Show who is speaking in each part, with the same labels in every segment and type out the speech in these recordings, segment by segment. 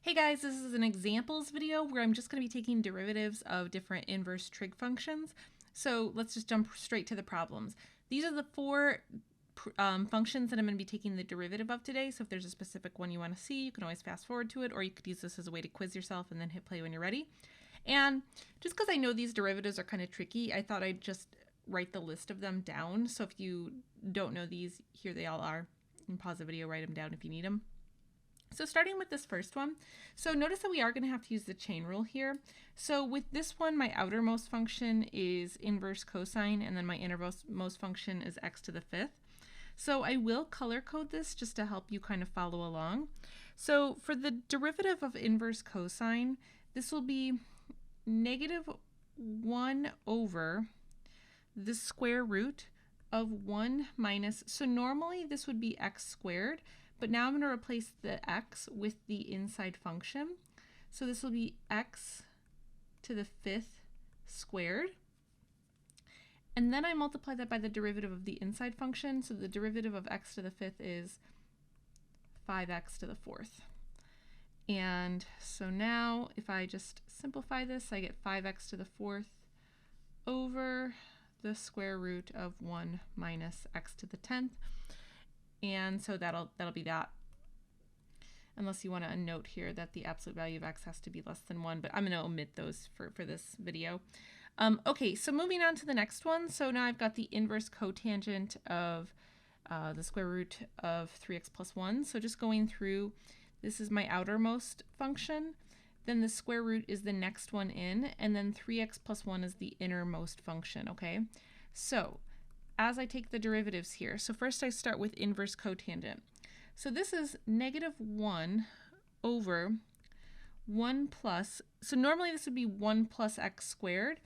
Speaker 1: Hey guys, this is an examples video where I'm just going to be taking derivatives of different inverse trig functions. So let's just jump straight to the problems. These are the four functions that I'm going to be taking the derivative of today. So if there's a specific one you want to see, you can always fast forward to it, or you could use this as a way to quiz yourself and then hit play when you're ready. And just because I know these derivatives are kind of tricky, I thought I'd just write the list of them down. So if you don't know these, here they all are. You can pause the video, write them down if you need them. So starting with this first one, so notice that we are going to have to use the chain rule here. So with this one, my outermost function is inverse cosine, and then my innermost function is x to the fifth. So I will color code this just to help you kind of follow along. So for the derivative of inverse cosine, this will be negative 1 over the square root of 1 minus, so normally this would be x squared, but now I'm going to replace the x with the inside function. So this will be x to the fifth squared. And then I multiply that by the derivative of the inside function. So the derivative of x to the fifth is 5x to the fourth. And so now if I just simplify this, I get 5x to the fourth over the square root of 1 minus x to the 10th. And so that'll be that. Unless you want to note here that the absolute value of x has to be less than 1, but I'm going to omit those for this video. Okay, so moving on to the next one. So now I've got the inverse cotangent of the square root of 3x plus 1. So just going through, this is my outermost function. Then the square root is the next one in, and then 3x plus 1 is the innermost function, okay? So as I take the derivatives here, so first I start with inverse cotangent. So this is negative 1 over 1 plus, so normally this would be 1 plus x squared,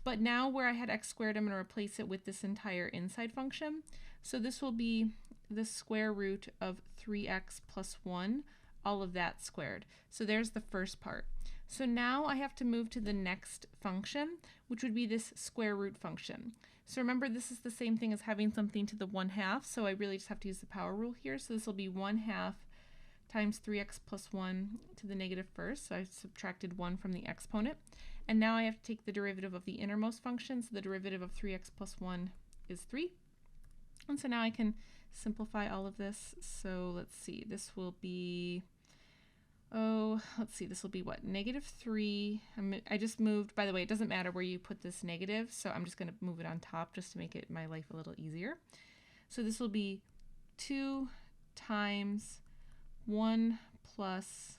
Speaker 1: but now where I had x squared, I'm going to replace it with this entire inside function. So this will be the square root of 3x plus 1, all of that squared. So there's the first part. So now I have to move to the next function, which would be this square root function. So remember, this is the same thing as having something to the 1/2, so I really just have to use the power rule here. So this will be 1/2 times 3x plus 1 to the negative first. So I subtracted 1 from the exponent. And now I have to take the derivative of the innermost function. So the derivative of 3x plus 1 is 3. And so now I can simplify all of this. So let's see, this will be, this will be what? Negative 3. I just moved, by the way, it doesn't matter where you put this negative, so I'm just going to move it on top just to make it my life a little easier. So this will be 2 times 1 plus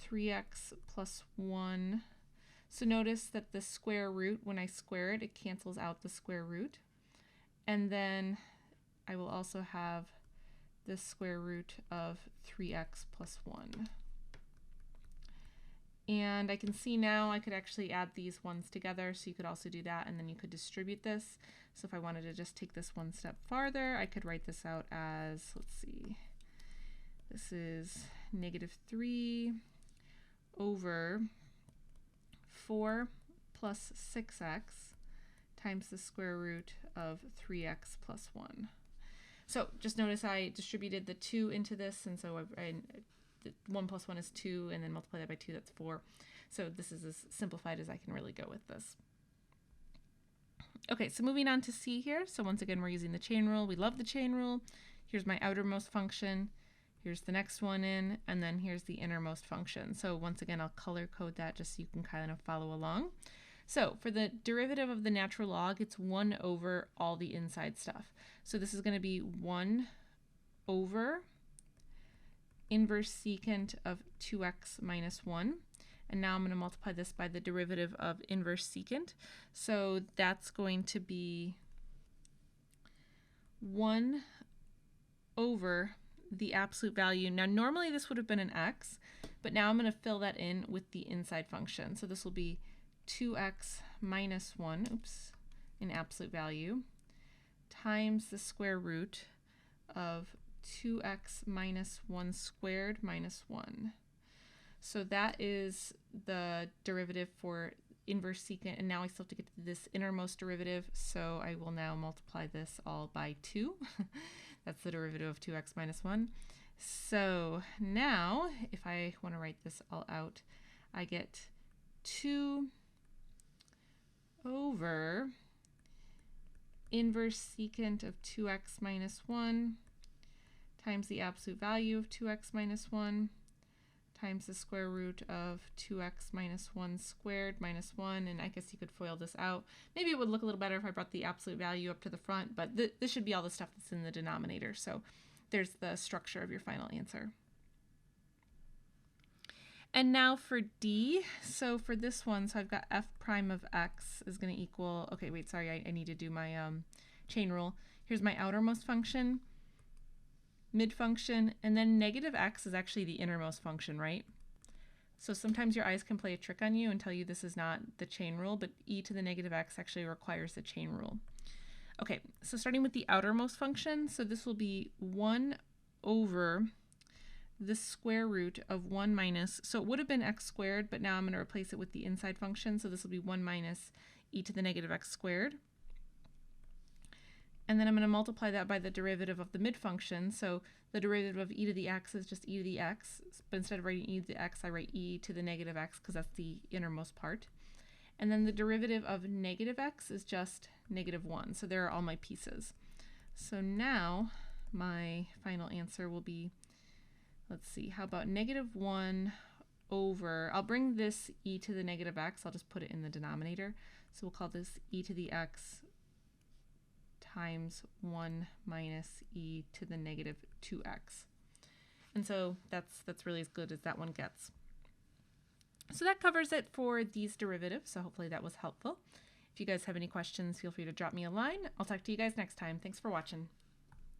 Speaker 1: 3x plus 1. So notice that the square root, when I square it, it cancels out the square root. And then I will also have the square root of 3x plus 1. And I can see now I could actually add these ones together, so you could also do that, and then you could distribute this. So if I wanted to just take this one step farther, I could write this out as, let's see, this is negative 3 over 4 plus 6x times the square root of 3x plus 1. So just notice I distributed the 2 into this, and so 1 plus 1 is 2, and then multiply that by 2, that's 4. So this is as simplified as I can really go with this. Okay, so moving on to C here. So once again, we're using the chain rule. We love the chain rule. Here's my outermost function. Here's the next one in, and then here's the innermost function. So once again, I'll color code that just so you can kind of follow along. So for the derivative of the natural log, it's 1 over all the inside stuff. So this is going to be 1 over inverse secant of 2x minus 1. And now I'm going to multiply this by the derivative of inverse secant. So that's going to be 1 over the absolute value. Now normally this would have been an x, but now I'm going to fill that in with the inside function. So this will be 2x minus 1, in absolute value, times the square root of 2x minus 1 squared minus 1. So that is the derivative for inverse secant, and now I still have to get to this innermost derivative, so I will now multiply this all by 2. That's the derivative of 2x minus 1. So now if I want to write this all out, I get 2 over inverse secant of 2x minus 1 times the absolute value of 2x minus 1 times the square root of 2x minus 1 squared minus 1, and I guess you could FOIL this out. Maybe it would look a little better if I brought the absolute value up to the front, but this should be all the stuff that's in the denominator. So there's the structure of your final answer. And now for D, so for this one, so I've got f prime of x is going to equal, okay, wait, sorry, I need to do my chain rule. Here's my outermost function, mid function, and then negative x is actually the innermost function, right? So sometimes your eyes can play a trick on you and tell you this is not the chain rule, but e to the negative x actually requires the chain rule. Okay, so starting with the outermost function, so this will be 1 over the square root of 1 minus, so it would have been x squared, but now I'm going to replace it with the inside function, so this will be 1 minus e to the negative x squared. And then I'm going to multiply that by the derivative of the mid function, so the derivative of e to the x is just e to the x, but instead of writing e to the x, I write e to the negative x because that's the innermost part. And then the derivative of negative x is just negative 1, so there are all my pieces. So now my final answer will be, let's see, how about negative 1 over, I'll bring this e to the negative x, I'll just put it in the denominator. So we'll call this e to the x times 1 minus e to the negative 2x. And so that's really as good as that one gets. So that covers it for these derivatives, so hopefully that was helpful. If you guys have any questions, feel free to drop me a line. I'll talk to you guys next time. Thanks for watching.